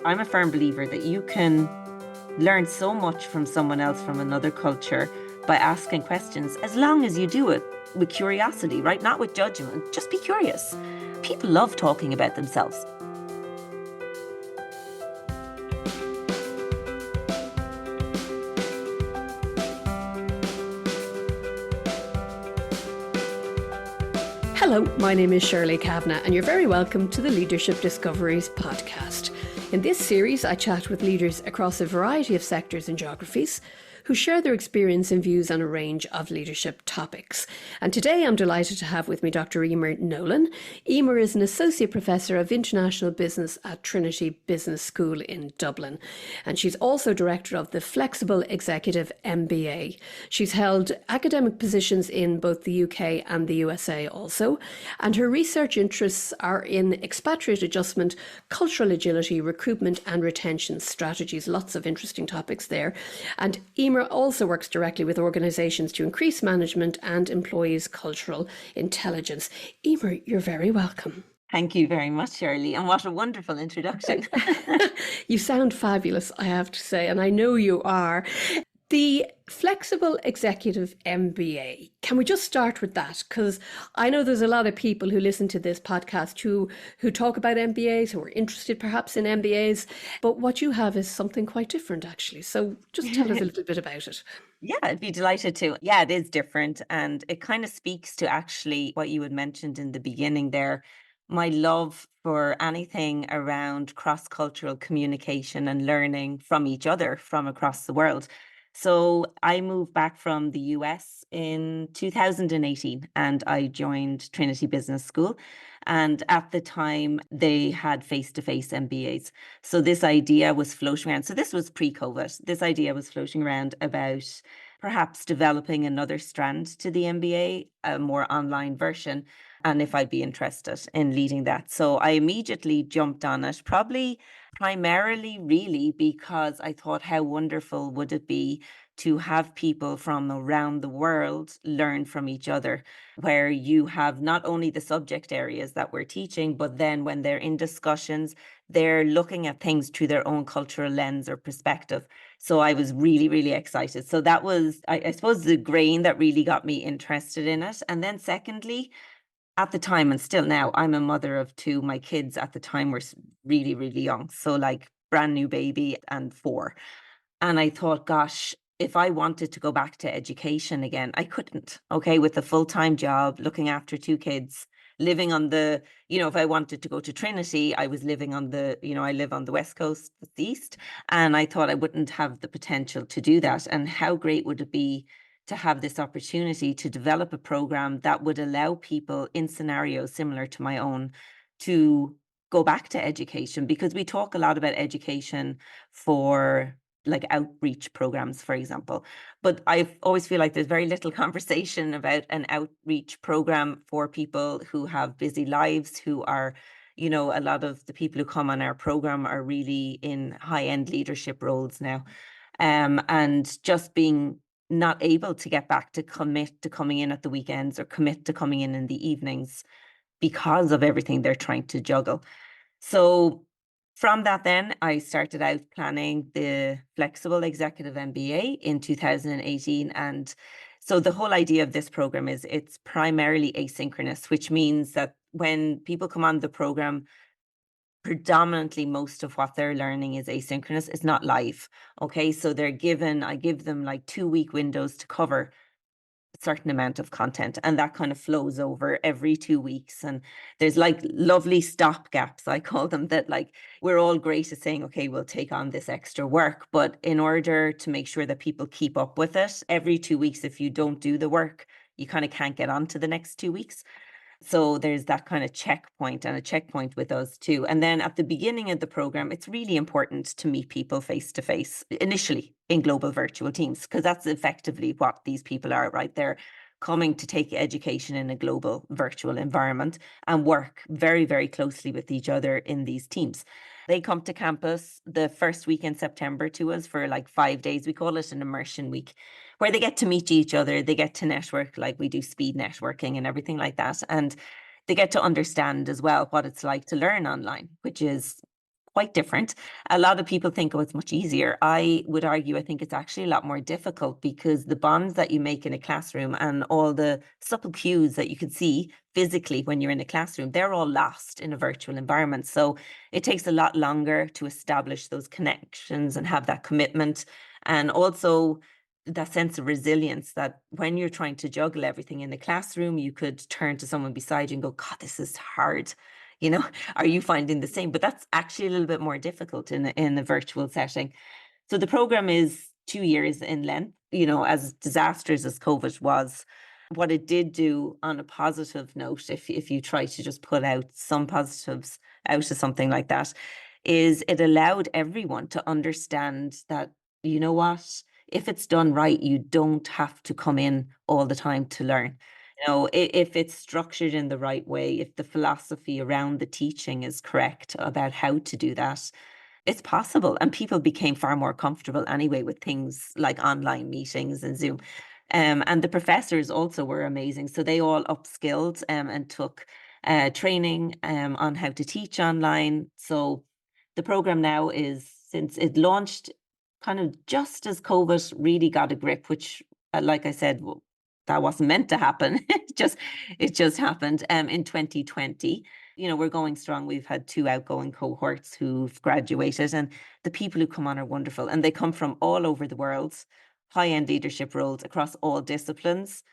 I'm a firm believer that you can learn so much from someone else from another culture by asking questions, as long as you do it with curiosity, right? Not with judgment. Just be curious. People love talking about themselves. Hello, my name is Shirley Kavanagh, and you're very welcome to the Leadership Discoveries podcast. In this series, I chat with leaders across a variety of sectors and geographies who share their experience and views on a range of leadership topics. And today I'm delighted to have with me Dr. Eimear Nolan. Eimear is an Associate Professor of International Business at Trinity Business School in Dublin. And she's also Director of the Flexible Executive MBA. She's held academic positions in both the UK and the USA also. And her research interests are in expatriate adjustment, cultural agility, recruitment and retention strategies. Lots of interesting topics there. And Eimear also works directly with organisations to increase management and employees' cultural intelligence. Eimear, you're very welcome. Thank you very much, Shirley. And what a wonderful introduction. You sound fabulous, I have to say, and I know you are. The Flexible Executive MBA. Can we just start with that? Because I know there's a lot of people who listen to this podcast who talk about MBAs, who are interested perhaps in MBAs, but what you have is something quite different, actually. So just tell us a little bit about it. Yeah, I'd be delighted to. Yeah, it is different. And it kind of speaks to actually what you had mentioned in the beginning there, my love for anything around cross-cultural communication and learning from each other from across the world. So I moved back from the US in 2018 and I joined Trinity Business School. And at the time, they had face-to-face MBAs. So this idea was floating around. So this was pre-COVID. This idea was floating around about perhaps developing another strand to the MBA, a more online version, and if I'd be interested in leading that. So I immediately jumped on it, probably primarily really because I thought how wonderful would it be to have people from around the world learn from each other, where you have not only the subject areas that we're teaching, but then when they're in discussions, they're looking at things through their own cultural lens or perspective. So I was really, really excited. So that was, I suppose, the grain that really got me interested in it. And then secondly, at the time and still now, I'm a mother of two. My kids at the time were really, really young. So like brand new baby and 4. And I thought, gosh, if I wanted to go back to education again, I couldn't. Okay. With a full-time job, looking after 2 kids, living on the, if I wanted to go to Trinity, I was living on the, I live on the West Coast, the East. And I thought I wouldn't have the potential to do that. And how great would it be to have this opportunity to develop a program that would allow people in scenarios similar to my own to go back to education, because we talk a lot about education for like outreach programs, for example. But I always feel like there's very little conversation about an outreach program for people who have busy lives, who are, a lot of the people who come on our program are really in high-end leadership roles now. And just being not able to get back to commit to coming in at the weekends or commit to coming in the evenings because of everything they're trying to juggle. So from that, then I started out planning the Flexible Executive MBA in 2018. And so the whole idea of this program is it's primarily asynchronous, which means that when people come on the program, predominantly most of what they're learning is asynchronous. It's not live. Okay. So I give them like 2-week windows to cover a certain amount of content, and that kind of flows over every 2 weeks. And there's like lovely stop gaps, I call them, that like we're all great at saying, okay, we'll take on this extra work. But in order to make sure that people keep up with it, every 2 weeks, if you don't do the work, you kind of can't get on to the next 2 weeks. So there's that kind of checkpoint and a checkpoint with us too. And then at the beginning of the program, it's really important to meet people face to face initially in global virtual teams, because that's effectively what these people are, right? They're coming to take education in a global virtual environment and work very, very closely with each other in these teams. They come to campus the first week in September to us for like 5 days. We call it an immersion week, where they get to meet each other, they get to network, like we do speed networking and everything like that. And they get to understand as well what it's like to learn online, which is quite different. A lot of people think, oh, it's much easier. I would argue, I think it's actually a lot more difficult because the bonds that you make in a classroom and all the subtle cues that you can see physically when you're in a classroom, they're all lost in a virtual environment. So it takes a lot longer to establish those connections and have that commitment. And also that sense of resilience that when you're trying to juggle everything in the classroom, you could turn to someone beside you and go, God, this is hard. You know, are you finding the same? But that's actually a little bit more difficult in a virtual setting. So the program is 2 years in length, you know, as disastrous as COVID was. What it did do on a positive note, if you try to just put out some positives out of something like that, is it allowed everyone to understand that, you know what, if it's done right, you don't have to come in all the time to learn. You know, if it's structured in the right way, if the philosophy around the teaching is correct about how to do that, it's possible. And people became far more comfortable anyway with things like online meetings and Zoom. And the professors also were amazing. So they all upskilled and took training on how to teach online. So the program now is, since it launched kind of just as COVID really got a grip, which, like I said, that wasn't meant to happen. It just happened in 2020. You know, we're going strong. We've had 2 outgoing cohorts who've graduated, and the people who come on are wonderful. And they come from all over the world, high-end leadership roles across all disciplines.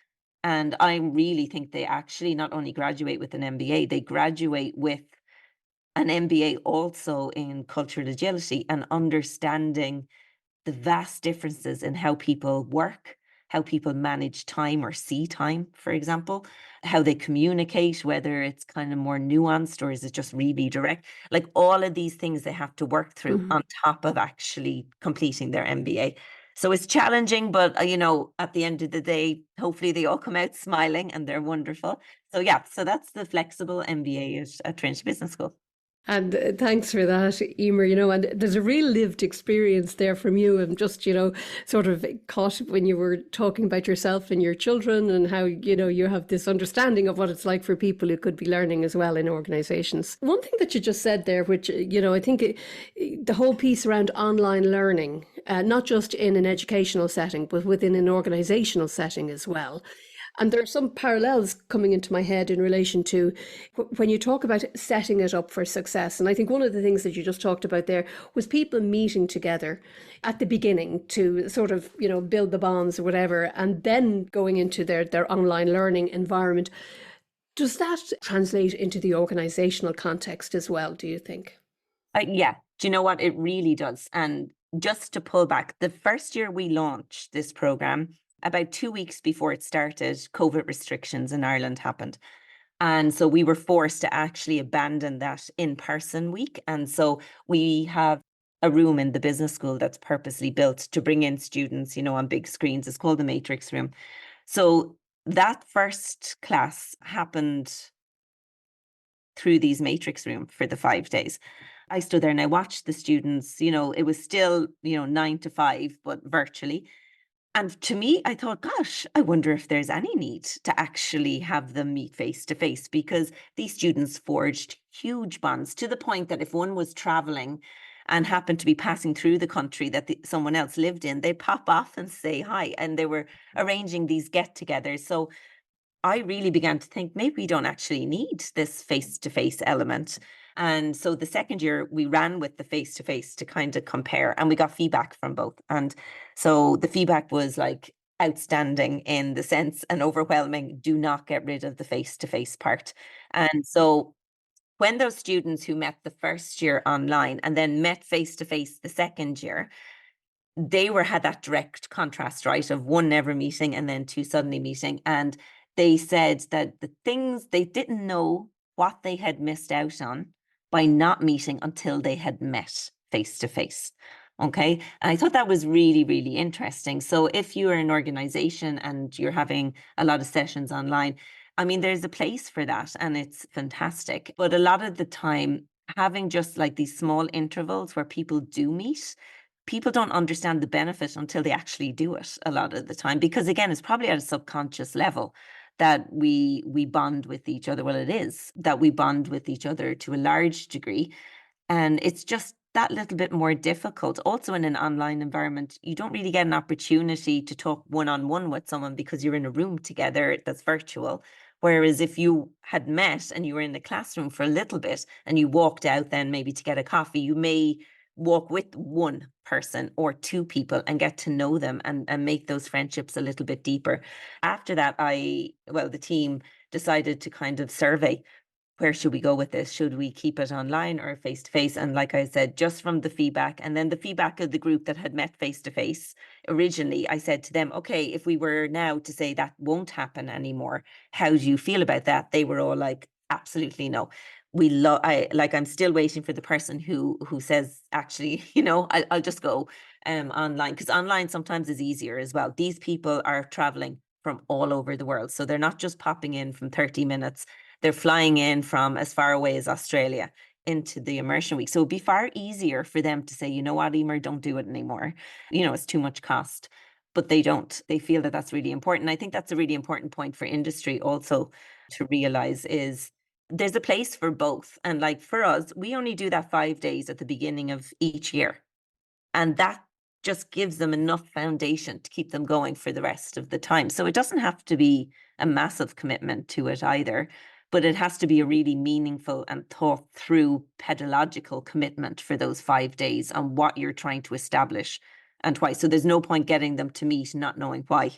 And I really think they actually not only graduate with an MBA, they graduate with an MBA also in cultural agility and understanding the vast differences in how people work, how people manage time or see time, for example, how they communicate, whether it's kind of more nuanced or is it just really direct. Like all of these things they have to work through Mhm. on top of actually completing their MBA. So it's challenging, but you know, at the end of the day, hopefully they all come out smiling and they're wonderful. So yeah, so that's the flexible MBA at Trinity Business School. And thanks for that, Eimear. You know, and there's a real lived experience there from you. And just, you know, sort of caught when you were talking about yourself and your children and how, you know, you have this understanding of what it's like for people who could be learning as well in organizations. One thing that you just said there, which, you know, I think the whole piece around online learning, not just in an educational setting, but within an organizational setting as well. And there are some parallels coming into my head in relation to when you talk about setting it up for success. And I think one of the things that you just talked about there was people meeting together at the beginning to sort of, you know, build the bonds or whatever, and then going into their online learning environment. Does that translate into the organizational context as well, do you think? Yeah, do you know what? It really does. And just to pull back, the first year we launched this program, about 2 weeks before it started, COVID restrictions in Ireland happened. And so we were forced to actually abandon that in-person week. And so we have a room in the business school that's purposely built to bring in students, you know, on big screens. It's called the Matrix Room. So that first class happened through these Matrix Room for the 5 days. I stood there and I watched the students, you know, it was still, you know, 9 to 5, but virtually. And to me, I thought, gosh, I wonder if there's any need to actually have them meet face to face because these students forged huge bonds to the point that if one was traveling and happened to be passing through the country that someone else lived in, they'd pop off and say hi. And they were arranging these get togethers. So I really began to think maybe we don't actually need this face to face element. And so the second year we ran with the face to face to kind of compare and we got feedback from both. And so the feedback was like outstanding in the sense and overwhelming, do not get rid of the face to face part. And so when those students who met the first year online and then met face to face the second year, they had that direct contrast, right, of one never meeting and then two suddenly meeting. And they said that the things they didn't know what they had missed out on by not meeting until they had met face to face. Okay. And I thought that was really, really interesting. So if you're an organization and you're having a lot of sessions online, I mean, there's a place for that and it's fantastic. But a lot of the time, having just like these small intervals where people do meet, people don't understand the benefit until they actually do it a lot of the time because again it's probably at a subconscious level that we bond with each other. Well, it is that we bond with each other to a large degree And it's just that little bit more difficult. Also, in an online environment, you don't really get an opportunity to talk one on one with someone because you're in a room together that's virtual. Whereas if you had met and you were in the classroom for a little bit and you walked out then maybe to get a coffee, you may walk with one person or two people and get to know them and make those friendships a little bit deeper. After that, the team decided to kind of survey, where should we go with this? Should we keep it online or face to face? And like I said, just from the feedback and then the feedback of the group that had met face to face originally, I said to them, okay, if we were now to say that won't happen anymore, how do you feel about that? They were all like, absolutely no. I'm still waiting for the person who says, actually, I'll just go online, because online sometimes is easier as well. These people are traveling from all over the world. So they're not just popping in from 30 minutes. They're flying in from as far away as Australia into the immersion week. So it'd be far easier for them to say, you know what, Eimear, don't do it anymore. It's too much cost. But they don't. They feel that that's really important. I think that's a really important point for industry also to realize is there's a place for both. And like for us, we only do that 5 days at the beginning of each year. And that just gives them enough foundation to keep them going for the rest of the time. So it doesn't have to be a massive commitment to it either, but it has to be a really meaningful and thought through pedagogical commitment for those 5 days on what you're trying to establish and why. So there's no point getting them to meet not knowing why.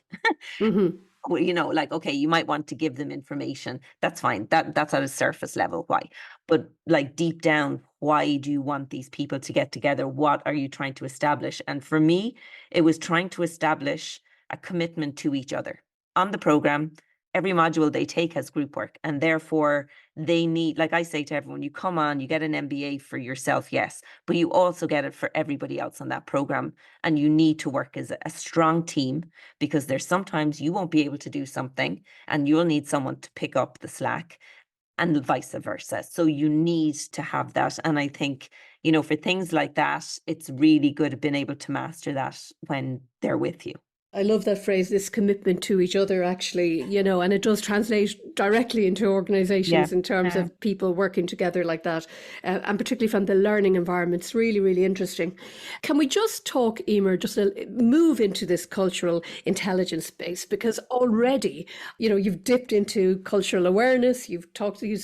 Mm-hmm. Like, okay, you might want to give them information. That's fine. That's at a surface level. Why? But like deep down, why do you want these people to get together? What are you trying to establish? And for me, it was trying to establish a commitment to each other. On the program, every module they take has group work, and therefore they need, like I say to everyone, you come on, you get an MBA for yourself, yes, but you also get it for everybody else on that program. And you need to work as a strong team, because there's sometimes you won't be able to do something and you'll need someone to pick up the slack, and vice versa. So you need to have that. And I think, for things like that, it's really good being able to master that when they're with you. I love that phrase, this commitment to each other, actually, and it does translate directly into Yeah. organizations in terms of people working together like that, and particularly from the learning environment. It's really, really interesting. Can we just talk, Eimear, move into this cultural intelligence space? Because already, you've dipped into cultural awareness, you've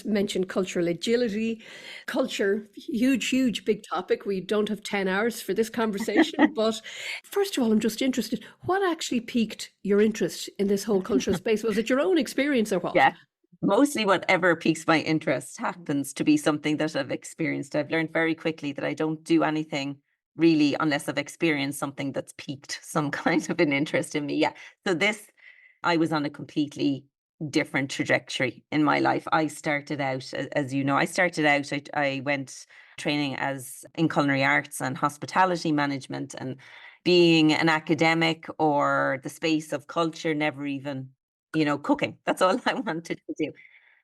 mentioned cultural agility, culture, huge, huge, big topic. We don't have 10 hours for this conversation, but first of all, I'm just interested, what actually piqued your interest in this whole cultural space? Was it your own experience or what? Yeah. Mostly whatever piques my interest happens to be something that I've experienced. I've learned very quickly that I don't do anything really unless I've experienced something that's piqued some kind of an interest in me. Yeah. So I was on a completely different trajectory in my life. I started out, as you know, I went training in culinary arts and hospitality management, and being an academic or the space of culture, never even, cooking. That's all I wanted to do.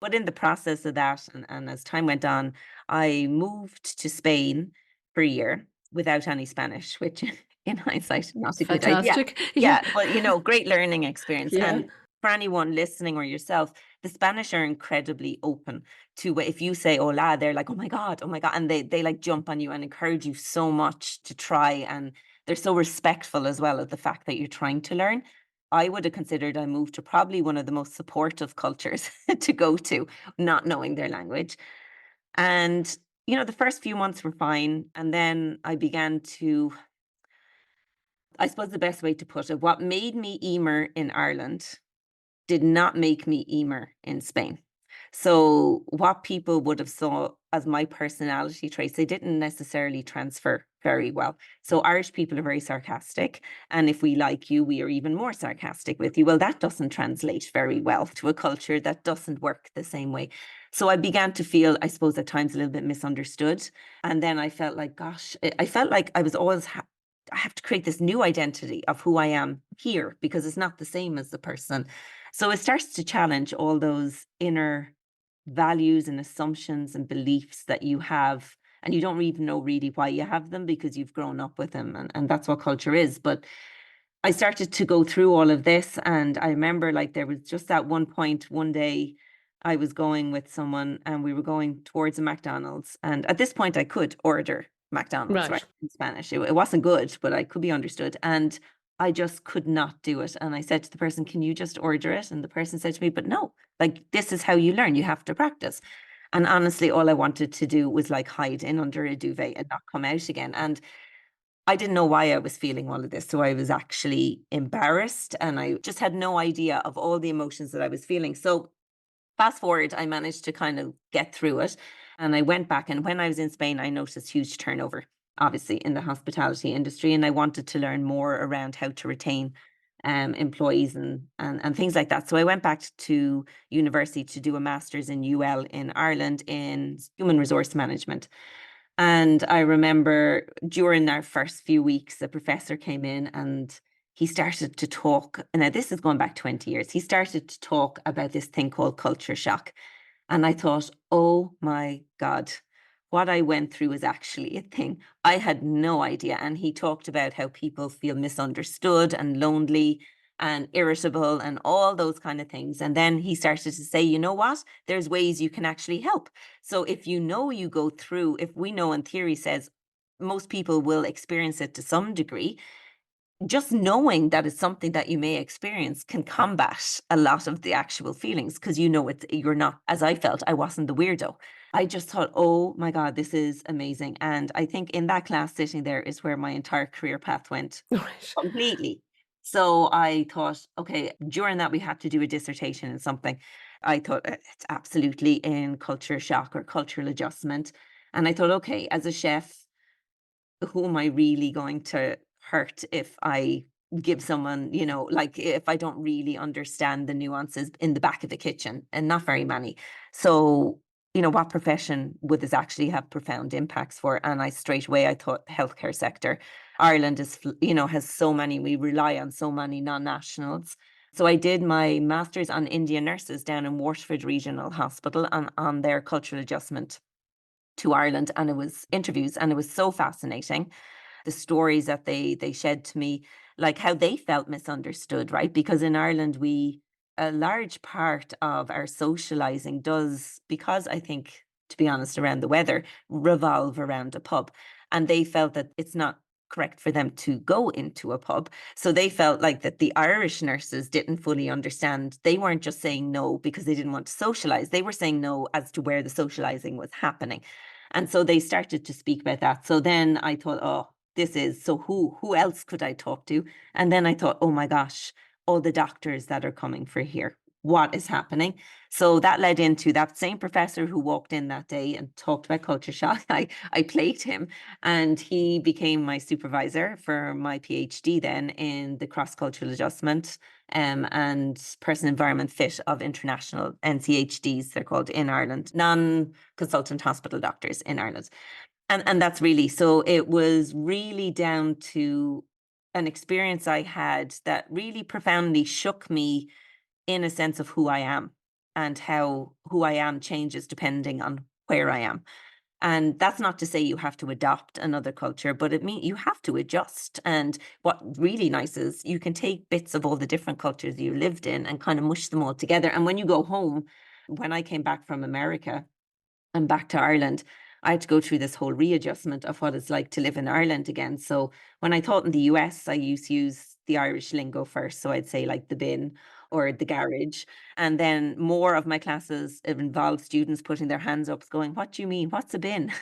But in the process of that, and as time went on, I moved to Spain for a year without any Spanish, which in hindsight, not a good idea. Fantastic. Yeah, but great learning experience. Yeah. And for anyone listening or yourself, the Spanish are incredibly open to, if you say hola, they're like, oh my God, and they like jump on you and encourage you so much to try, and they're so respectful as well of the fact that you're trying to learn. I would have considered I moved to probably one of the most supportive cultures to go to, not knowing their language. And, the first few months were fine. And then I began to, I suppose the best way to put it, what made me Eimear in Ireland did not make me Eimear in Spain. So what people would have saw as my personality traits, they didn't necessarily transfer very well. So Irish people are very sarcastic. And if we like you, we are even more sarcastic with you. Well, that doesn't translate very well to a culture that doesn't work the same way. So I began to feel, I suppose, at times a little bit misunderstood. And then I felt like, gosh, I felt like I was always I have to create this new identity of who I am here, because it's not the same as the person. So it starts to challenge all those inner values and assumptions and beliefs that you have, and you don't even know really why you have them, because you've grown up with them, and that's what culture is. But I started to go through all of this, and I remember, like, there was just that one point one day I was going with someone and we were going towards a McDonald's. And at this point, I could order McDonald's, right, Right. in Spanish. It wasn't good, but I could be understood. And I just could not do it. And I said to the person, can you just order it? And the person said to me, but no, like this is how you learn. You have to practice. And honestly, all I wanted to do was like hide in under a duvet and not come out again. And I didn't know why I was feeling all of this. So I was actually embarrassed and I just had no idea of all the emotions that I was feeling. So fast forward, I managed to kind of get through it. And I went back. And when I was in Spain, I noticed huge turnover, obviously, in the hospitality industry. And I wanted to learn more around how to retain employees and things like that. So I went back to university to do a master's in UL in Ireland in human resource management. And I remember during our first few weeks, the professor came in and he started to talk. Now, this is going back 20 years. He started to talk about this thing called culture shock. And I thought, oh my God, what I went through is actually a thing. I had no idea. And he talked about how people feel misunderstood and lonely and irritable and all those kind of things. And then he started to say, you know what? There's ways you can actually help. So if you know you go through, if we know in theory says most people will experience it to some degree, just knowing that it's something that you may experience can combat a lot of the actual feelings because you know it you're not, as I felt, I wasn't the weirdo. I just thought, oh my God, this is amazing. And I think in that class sitting there is where my entire career path went Right. completely. So I thought, okay, during that we had to do a dissertation in something. I thought it's absolutely in culture shock or cultural adjustment. And I thought, okay, as a chef, who am I really going to hurt if I give someone, like if I don't really understand the nuances in the back of the kitchen, and not very many. So, what profession would this actually have profound impacts for? And I straight away I thought healthcare sector. Ireland is, has so many, we rely on so many non-nationals. So I did my master's on Indian nurses down in Waterford Regional Hospital on their cultural adjustment to Ireland, and it was interviews and it was so fascinating the stories that they shed to me, like how they felt misunderstood, right? Because in Ireland, a large part of our socializing does, because I think, to be honest, around the weather, revolve around a pub. And they felt that it's not correct for them to go into a pub. So they felt like that the Irish nurses didn't fully understand. They weren't just saying no because they didn't want to socialize. They were saying no as to where the socializing was happening. And so they started to speak about that. So then I thought, oh, this is so who else could I talk to? And then I thought, oh my gosh, all the doctors that are coming for here. What is happening? So that led into that same professor who walked in that day and talked about culture shock. I played him and he became my supervisor for my PhD then in the cross-cultural adjustment and person environment fit of international NCHDs, they're called in Ireland, non-consultant hospital doctors in Ireland. And that's really, so it was really down to an experience I had that really profoundly shook me in a sense of who I am and how who I am changes depending on where I am. And that's not to say you have to adopt another culture, but it means you have to adjust. And what really nice is you can take bits of all the different cultures you lived in and kind of mush them all together. And when you go home, when I came back from America, and back to Ireland, I had to go through this whole readjustment of what it's like to live in Ireland again. So when I taught in the US, I used to use the Irish lingo first. So I'd say like the bin or the garage. And then more of my classes it involved students putting their hands up, going, what do you mean? What's a bin?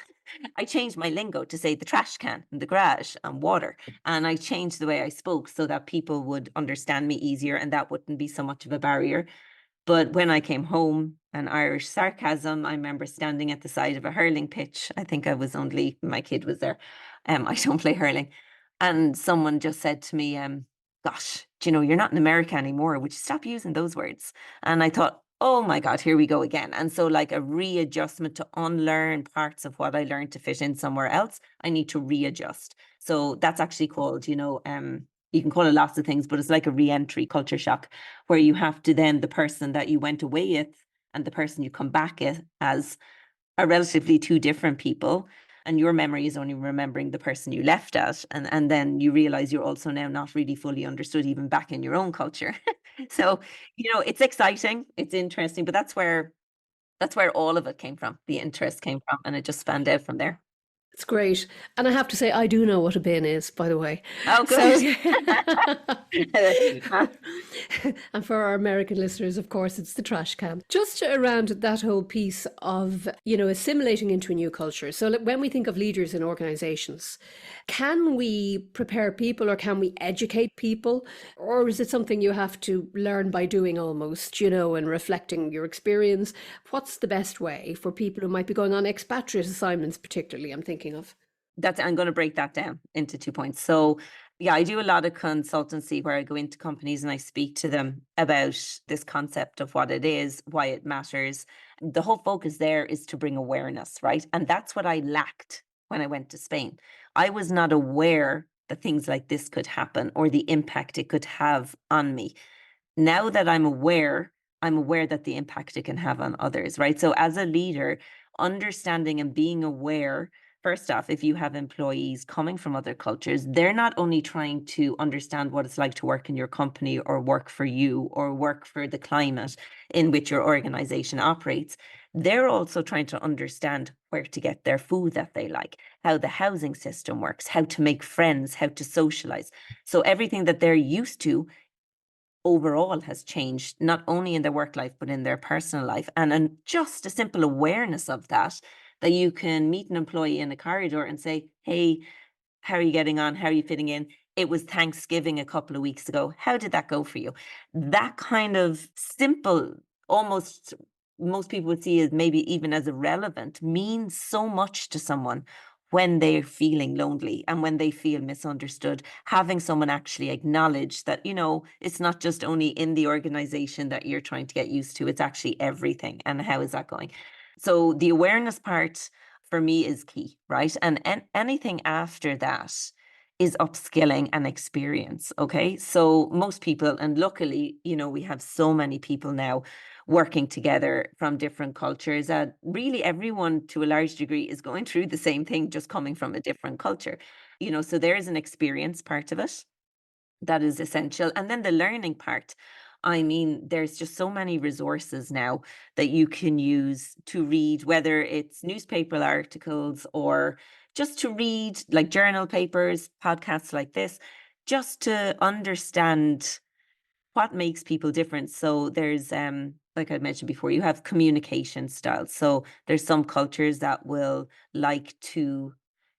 I changed my lingo to say the trash can and the garage and water. And I changed the way I spoke so that people would understand me easier and that wouldn't be so much of a barrier. But when I came home, an Irish sarcasm, I remember standing at the side of a hurling pitch. I think I was only, my kid was there. I don't play hurling. And someone just said to me, gosh, do you know, you're not in America anymore. Would you stop using those words? And I thought, oh my God, here we go again. And so like a readjustment to unlearn parts of what I learned to fit in somewhere else, I need to readjust. So that's actually called, you can call it lots of things, but it's like a re-entry culture shock where you have to then the person that you went away with and the person you come back as are relatively two different people. And your memory is only remembering the person you left at. And then you realize you're also now not really fully understood, even back in your own culture. So, it's exciting, it's interesting, but that's where That's where all of it came from. The interest came from, and it just spanned out from there. It's great. And I have to say, I do know what a bin is, by the way. Oh, So, good. and for our American listeners, of course, it's the trash can. Just around that whole piece of, assimilating into a new culture. So when we think of leaders in organizations, can we prepare people or can we educate people? Or is it something you have to learn by doing almost, and reflecting your experience? What's the best way for people who might be going on expatriate assignments, particularly, I'm thinking of? I'm going to break that down into 2 points. So, yeah, I do a lot of consultancy where I go into companies and I speak to them about this concept of what it is, why it matters. The whole focus there is to bring awareness, right? And that's what I lacked when I went to Spain. I was not aware that things like this could happen or the impact it could have on me. Now that I'm aware that the impact it can have on others, right? So as a leader, understanding and being aware, first off, if you have employees coming from other cultures, they're not only trying to understand what it's like to work in your company or work for you or work for the climate in which your organization operates. They're also trying to understand where to get their food that they like, how the housing system works, how to make friends, how to socialize. So everything that they're used to overall has changed, not only in their work life, but in their personal life. And just a simple awareness of that, that you can meet an employee in a corridor and say, hey, how are you getting on? How are you fitting in? It was Thanksgiving a couple of weeks ago. How did that go for you? That kind of simple, almost most people would see as maybe even as irrelevant, means so much to someone when they're feeling lonely and when they feel misunderstood. Having someone actually acknowledge that, it's not just only in the organization that you're trying to get used to, it's actually everything. And how is that going? So the awareness part for me is key, right? And anything after that is upskilling and experience. Okay. So most people, and luckily, we have so many people now working together from different cultures that really everyone to a large degree is going through the same thing, just coming from a different culture. So there is an experience part of it that is essential. And then the learning part. I mean, there's just so many resources now that you can use to read, whether it's newspaper articles or just to read like journal papers, podcasts like this, just to understand what makes people different. So there's like I mentioned before, you have communication styles. So there's some cultures that will like to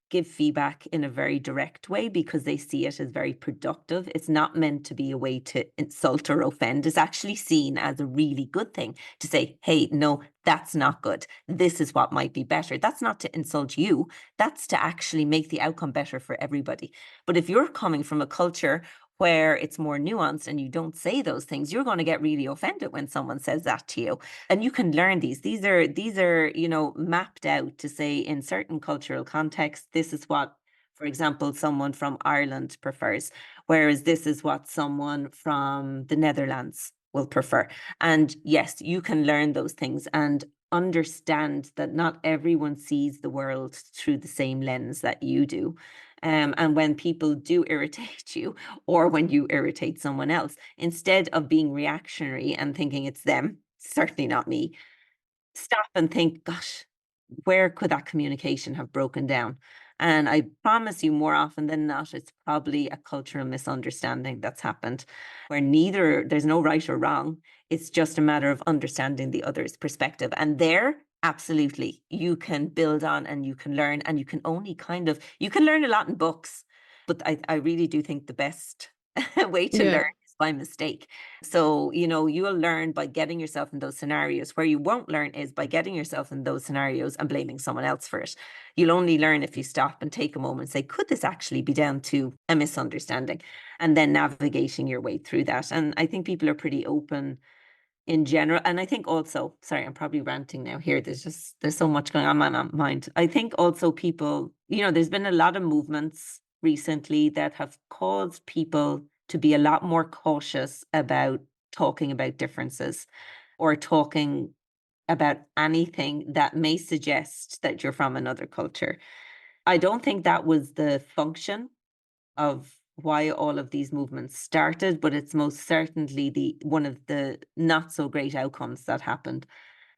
give feedback in a very direct way because they see it as very productive. It's not meant to be a way to insult or offend. It's actually seen as a really good thing to say, hey, no, that's not good. This is what might be better. That's not to insult you. That's to actually make the outcome better for everybody. But if you're coming from a culture where it's more nuanced and you don't say those things, you're going to get really offended when someone says that to you. And you can learn these. These are mapped out to say in certain cultural contexts, this is what, for example, someone from Ireland prefers, whereas this is what someone from the Netherlands will prefer. And yes, you can learn those things and understand that not everyone sees the world through the same lens that you do. And when people do irritate you, or when you irritate someone else, instead of being reactionary and thinking it's them, certainly not me, stop and think, gosh, where could that communication have broken down? And I promise you, more often than not, it's probably a cultural misunderstanding that's happened where there's no right or wrong. It's just a matter of understanding the other's perspective. And there, absolutely, you can build on and you can learn, and you can only you can learn a lot in books. But I really do think the best way to learn Yeah. is by mistake. So, you'll learn by getting yourself in those scenarios. Where you won't learn is by getting yourself in those scenarios and blaming someone else for it. You'll only learn if you stop and take a moment and say, could this actually be down to a misunderstanding? And then navigating your way through that. And I think people are pretty open in general. And I think also, sorry, I'm probably ranting now here. There's so much going on in my mind. I think also people, there's been a lot of movements recently that have caused people to be a lot more cautious about talking about differences or talking about anything that may suggest that you're from another culture. I don't think that was the function of why all of these movements started, but it's most certainly the one of the not so great outcomes that happened.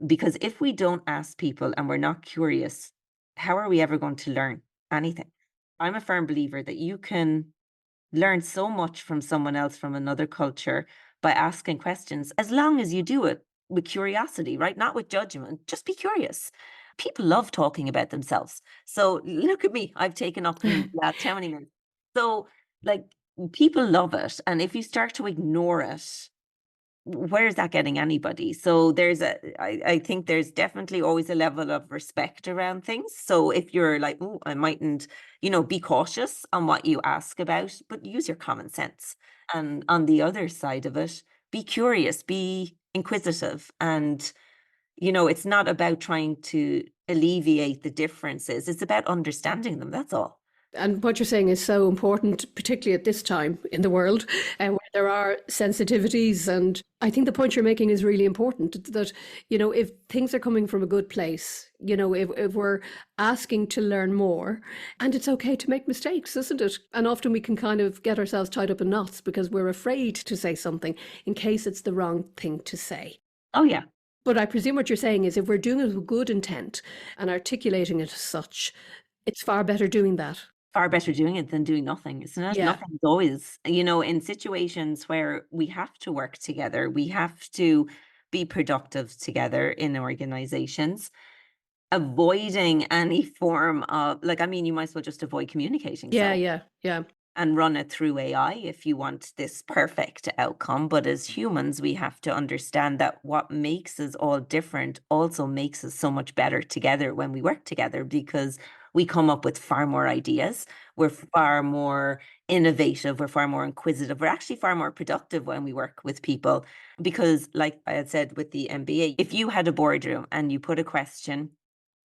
Because if we don't ask people and we're not curious, how are we ever going to learn anything? I'm a firm believer that you can learn so much from someone else from another culture by asking questions, as long as you do it with curiosity, right? Not with judgment. Just be curious. People love talking about themselves. So look at me. I've taken up the last how many minutes. So like people love it. And if you start to ignore it, where is that getting anybody? So I think there's definitely always a level of respect around things. So if you're like, oh, I mightn't, be cautious on what you ask about, but use your common sense. And on the other side of it, be curious, be inquisitive. And, it's not about trying to alleviate the differences. It's about understanding them. That's all. And what you're saying is so important, particularly at this time in the world, where there are sensitivities. And I think the point you're making is really important that, if things are coming from a good place, if we're asking to learn more, and it's okay to make mistakes, isn't it? And often we can kind of get ourselves tied up in knots because we're afraid to say something in case it's the wrong thing to say. Oh, yeah. But I presume what you're saying is if we're doing it with good intent and articulating it as such, it's far better doing that. Far better doing it than doing nothing, isn't it? Yeah. Nothing's always, in situations where we have to work together, we have to be productive together in organizations, avoiding any form of you might as well just avoid communicating Yeah, so yeah, yeah. and run it through AI if you want this perfect outcome. But as humans, we have to understand that what makes us all different also makes us so much better together when we work together because we come up with far more ideas. We're far more innovative. We're far more inquisitive. We're actually far more productive when we work with people because, like I had said with the MBA, if you had a boardroom and you put a question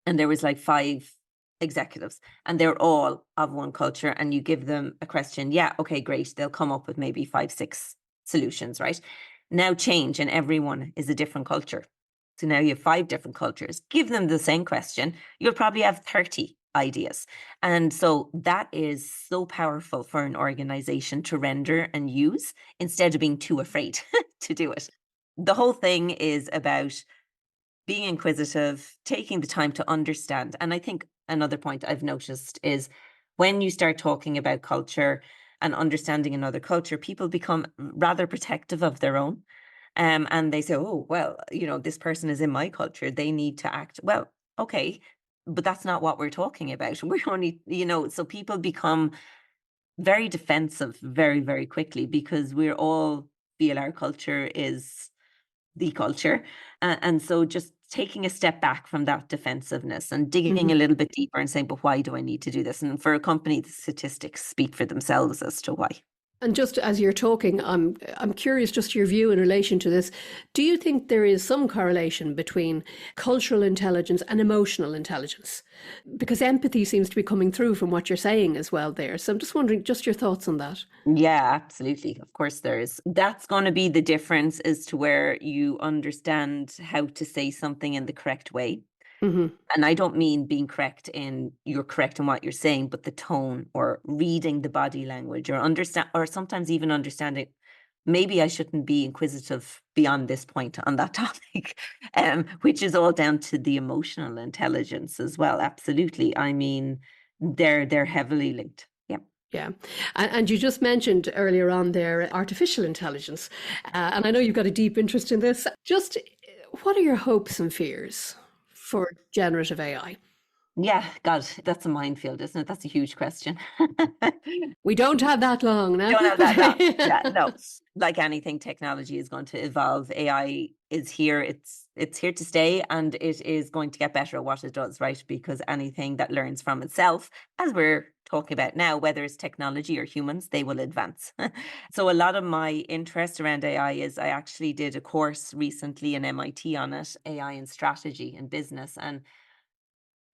and there was like 5 executives and they're all of one culture and you give them a question, yeah, okay, great. They'll come up with maybe 5, 6 solutions, right? Now change and everyone is a different culture. So now you have 5 different cultures. Give them the same question, you'll probably have 30 ideas. And so that is so powerful for an organization to render and use instead of being too afraid to do it. The whole thing is about being inquisitive, taking the time to understand. And I think another point I've noticed is when you start talking about culture and understanding another culture, people become rather protective of their own. And they say, oh, well, this person is in my culture. They need to act. Well, okay, but that's not what we're talking about. We're only, so people become very defensive very, very quickly because we're all feel our culture is the culture. And so just taking a step back from that defensiveness and digging a Mhm. little bit deeper and saying, but why do I need to do this? And for a company, the statistics speak for themselves as to why. And just as you're talking, I'm curious just your view in relation to this. Do you think there is some correlation between cultural intelligence and emotional intelligence? Because empathy seems to be coming through from what you're saying as well there. So I'm just wondering, just your thoughts on that. Yeah, absolutely. Of course, there is. That's going to be the difference as to where you understand how to say something in the correct way. Hmm. And I don't mean being correct in you're correct in what you're saying, but the tone or reading the body language or understand, or sometimes even understanding, maybe I shouldn't be inquisitive beyond this point on that topic, which is all down to the emotional intelligence as well. Absolutely. I mean, they're heavily linked. Yeah. Yeah. And you just mentioned earlier on there artificial intelligence. And I know you've got a deep interest in this. Just what are your hopes and fears for generative AI? Yeah, God, that's a minefield, isn't it? That's a huge question. We don't have that long now. Don't have that long. Yeah, no. Like anything, technology is going to evolve. AI is here. It's here to stay, and it is going to get better at what it does, right? Because anything that learns from itself, as we're talking about now, whether it's technology or humans, they will advance. So a lot of my interest around AI is I actually did a course recently in MIT on it, AI and strategy in business, and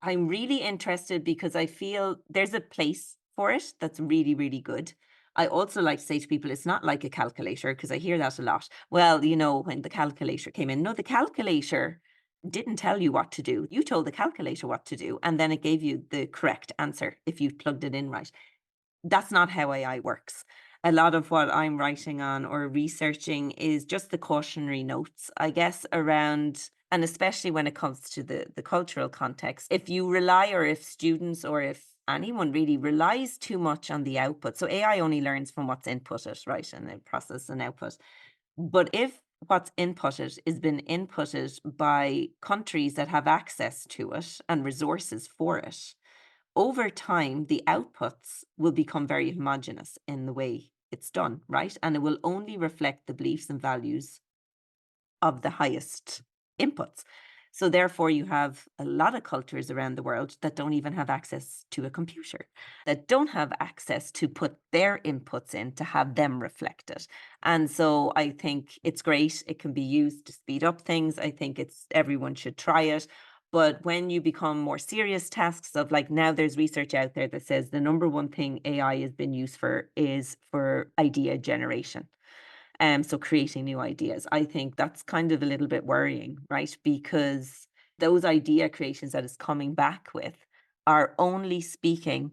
I'm really interested because I feel there's a place for it that's really, really good. I also like to say to people, it's not like a calculator because I hear that a lot. Well, when the calculator came in, no, the calculator didn't tell you what to do. You told the calculator what to do, and then it gave you the correct answer if you plugged it in right. That's not how AI works. A lot of what I'm writing on or researching is just the cautionary notes, I guess, around And especially when it comes to the cultural context, if you rely, or if students or if anyone really relies too much on the output. So AI only learns from what's inputted, right? And then process and output. But if what's inputted is been inputted by countries that have access to it and resources for it, over time, the outputs will become very homogenous in the way it's done, right? And it will only reflect the beliefs and values of the highest inputs. So therefore, you have a lot of cultures around the world that don't even have access to a computer, that don't have access to put their inputs in to have them reflected. And so I think it's great. It can be used to speed up things. I think it's everyone should try it. But when you become more serious tasks of, like, now there's research out there that says the number one thing AI has been used for is for idea generation. So creating new ideas. I think that's kind of a little bit worrying, right? Because those idea creations that it's coming back with are only speaking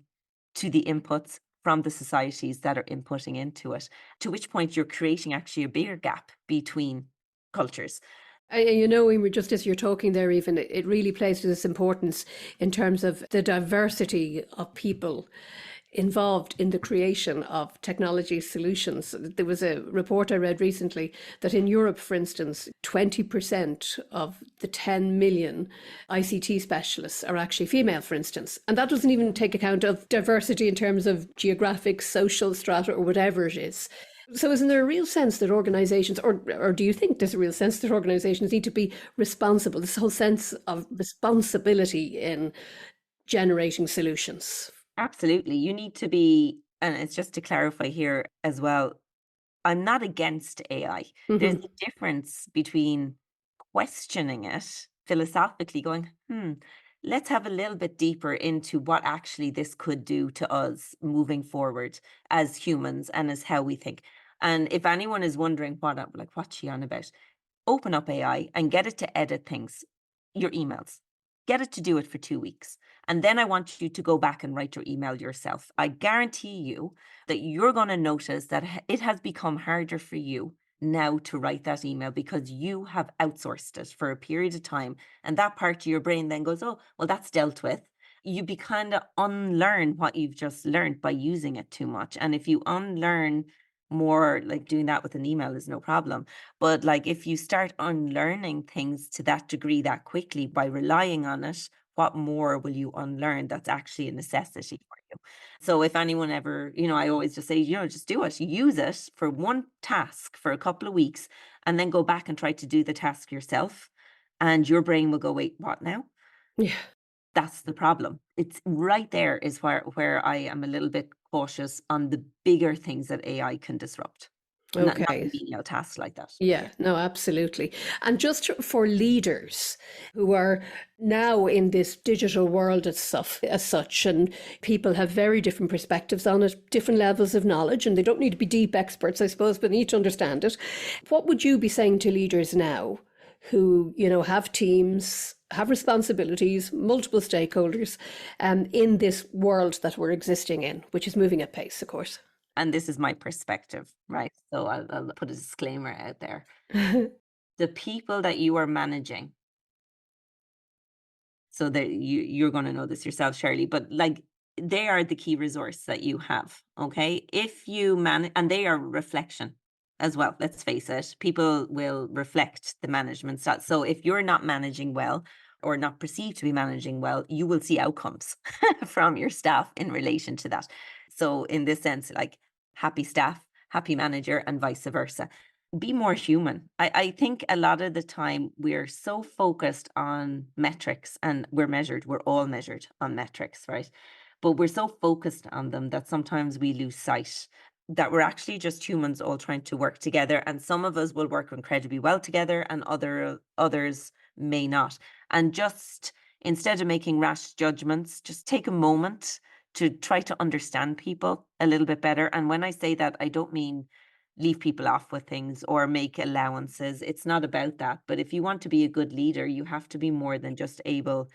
to the inputs from the societies that are inputting into it, to which point you're creating actually a bigger gap between cultures. Emer, just as you're talking there, even it really plays to this importance in terms of the diversity of people involved in the creation of technology solutions. There was a report I read recently that in Europe, for instance, 20% of the 10 million ICT specialists are actually female, for instance. And that doesn't even take account of diversity in terms of geographic, social strata, or whatever it is. So isn't there a real sense that organizations, or do you think there's a real sense that organizations need to be responsible, this whole sense of responsibility in generating solutions? Absolutely. You need to be, and it's just to clarify here as well, I'm not against AI. There's Hmm. a difference between questioning it philosophically, going, let's have a little bit deeper into what actually this could do to us moving forward as humans and as how we think. And if anyone is wondering like, what's she on about? Open up AI and get it to edit things, your emails. Get it to do it for 2 weeks. And then I want you to go back and write your email yourself. I guarantee you that you're going to notice that it has become harder for you now to write that email because you have outsourced it for a period of time. And that part of your brain then goes, oh, well, that's dealt with. You be kind of unlearn what you've just learned by using it too much. And if you unlearn more, like doing that with an email is no problem. But like if you start unlearning things to that degree that quickly by relying on it, what more will you unlearn that's actually a necessity for you? So if anyone ever, I always just say, just do it. Use it for one task for a couple of weeks and then go back and try to do the task yourself. And your brain will go, wait, what now? Yeah. That's the problem. It's right there is where I am a little bit cautious on the bigger things that AI can disrupt. Not the Okay. menial tasks like that. Yeah, Yeah. no, absolutely. And just for leaders who are now in this digital world as such, and people have very different perspectives on it, different levels of knowledge, and they don't need to be deep experts, I suppose, but need to understand it. What would you be saying to leaders now who, have teams, have responsibilities, multiple stakeholders, in this world that we're existing in, which is moving at pace, of course? And this is my perspective, right? So I'll put a disclaimer out there. The people that you are managing, so that you're going to know this yourself, Shirley, but like they are the key resource that you have. Okay. If you manage, and they are reflection as well, let's face it, people will reflect the management style. So if you're not managing well or not perceived to be managing well, you will see outcomes from your staff in relation to that. So in this sense, like happy staff, happy manager, and vice versa. Be more human. I think a lot of the time we're so focused on metrics, and we're all measured on metrics, right? But we're so focused on them that sometimes we lose sight that we're actually just humans all trying to work together. And some of us will work incredibly well together and others may not. And just instead of making rash judgments, just take a moment to try to understand people a little bit better. And when I say that, I don't mean leave people off with things or make allowances. It's not about that. But if you want to be a good leader, you have to be more than just able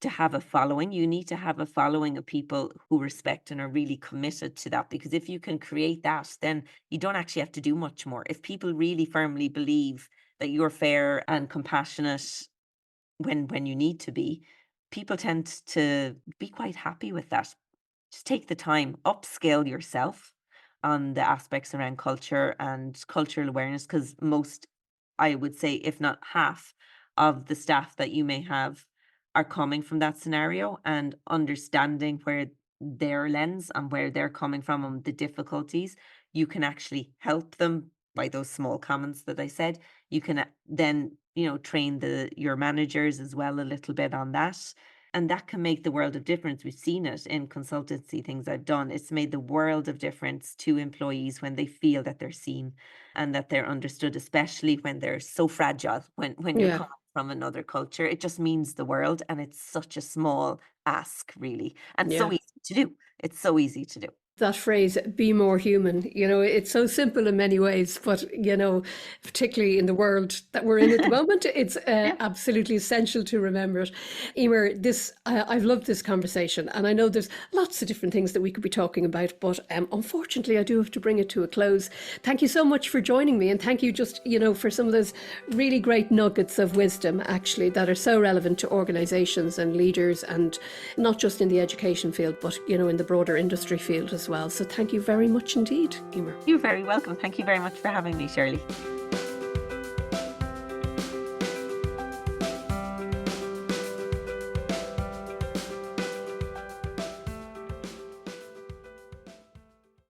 to have a following. You need to have a following of people who respect and are really committed to that. Because if you can create that, then you don't actually have to do much more. If people really firmly believe that you're fair and compassionate when you need to be, people tend to be quite happy with that. Just take the time, upskill yourself on the aspects around culture and cultural awareness, because most, I would say, if not half of the staff that you may have are coming from that scenario, and understanding where their lens and where they're coming from and the difficulties, you can actually help them by those small comments that I said. You can then, train your managers as well a little bit on that. And that can make the world of difference. We've seen it in consultancy things I've done. It's made the world of difference to employees when they feel that they're seen and that they're understood, especially when they're so fragile. When you're Yeah. coming from another culture, it just means the world. And it's such a small ask, really. And so Yeah. easy to do. It's so easy to do. That phrase, be more human, it's so simple in many ways, but, particularly in the world that we're in at the moment, it's Yeah. absolutely essential to remember it. Eimear, I've loved this conversation, and I know there's lots of different things that we could be talking about, but unfortunately I do have to bring it to a close. Thank you so much for joining me, and thank you just, for some of those really great nuggets of wisdom, actually, that are so relevant to organisations and leaders, and not just in the education field, but, in the broader industry field as well. So thank you very much indeed, Eimear. You're very welcome. Thank you very much for having me, Shirley.